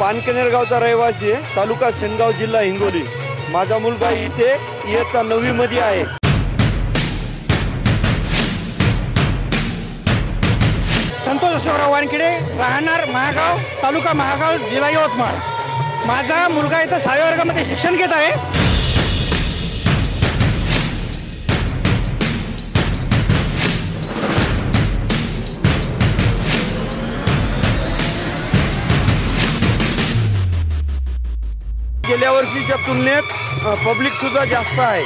पानकनेर गावचा रहिवासी आहे, तालुका सेनगाव, जिल्हा हिंगोली। माझा मुलगा इथे इयत्ता 9वी मध्ये आहे। संतोष अशोकराव वानखेडे, राहणार महागाव, तालुका महागाव, जिल्हा यवतमाळ। माझा मुलगा इथं 6व्या वर्गामध्ये शिक्षण घेत आहे। गेल्या वर्षीच्या तुलनेत पब्लिक सुद्धा जास्त आहे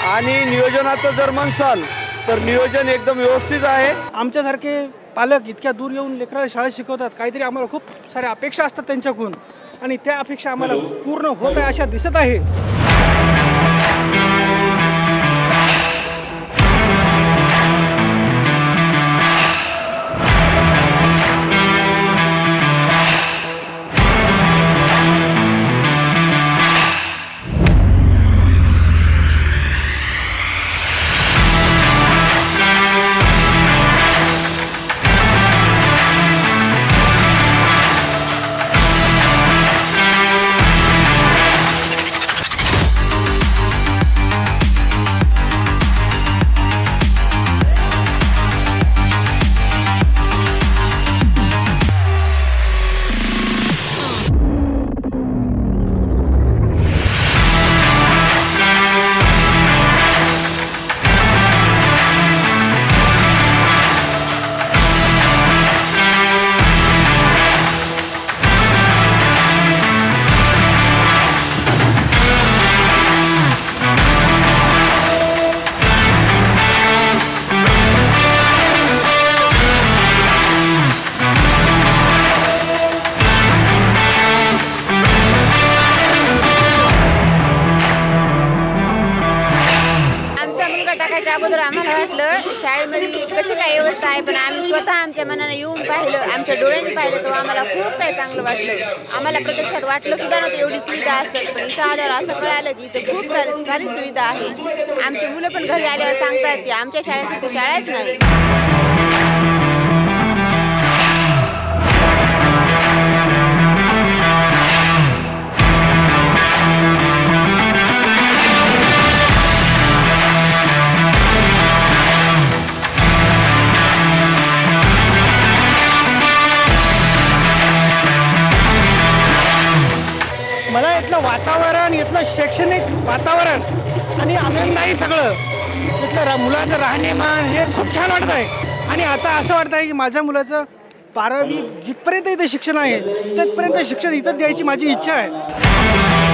आणि नियोजनाचं जर म्हणसाल तर नियोजन एकदम व्यवस्थित आहे। आमच्यासारखे पालक इतक्या दूर येऊन लेकराला शाळेत शिकवतात, काहीतरी आम्हाला खूप साऱ्या अपेक्षा असतात त्यांच्याकडून आणि त्या अपेक्षा आम्हाला पूर्ण होत आहे अशा दिसत आहे। अगोदर आम्हाला वाटलं शाळेमध्ये कशी काय व्यवस्था आहे, पण आम्ही स्वतः आमच्या मनाने येऊन पाहिलं, आमच्या डोळ्यांनी पाहिलं, तेव्हा आम्हाला खूप काही चांगलं वाटलं। आम्हाला प्रत्यक्षात वाटलं सुद्धा नव्हतं एवढी सुविधा असेल, पण इथं आल्यावर असं कळालं की इथं खूप सारी सुविधा आहे। आमची मुलं पण घरी आल्यावर सांगतात की आमच्या शाळेसाठी शाळाच नाही। मला इथलं वातावरण, इथलं शैक्षणिक वातावरण आणि आनंददायी सगळं इथलं मुलाचं राहणीमान हे खूप छान वाटत आहे। आणि आता असं वाटत आहे की माझ्या मुलाचं 12वी जिथपर्यंत इथं शिक्षण आहे तिथपर्यंत शिक्षण इथं द्यायची माझी इच्छा आहे।